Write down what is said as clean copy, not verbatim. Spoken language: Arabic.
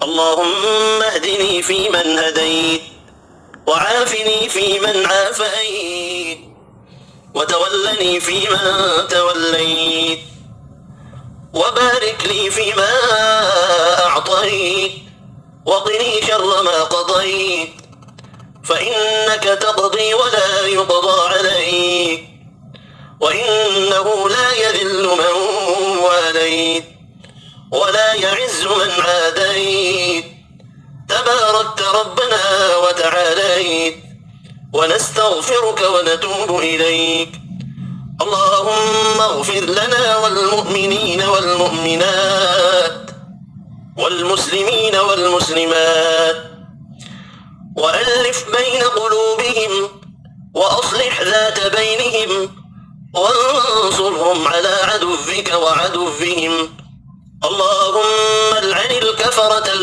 اللهم اهدني فيمن هديت، وعافني فيمن عافيت، وتولني فيمن توليت، وبارك لي فيما أعطيت، وقني شر ما قضيت، فإنك تقضي ولا يقضى عليك، وإنه لا يذل من واليت ولا يعز من عاديت، تباركت ربنا وتعاليت، ونستغفرك ونتوب إليك. اللهم اغفر لنا والمؤمنين والمؤمنات والمسلمين والمسلمات، وألف بين قلوبهم، وأصلح ذات بينهم، وانصرهم على عدوك وعدوهم. اللهم العن الكفرة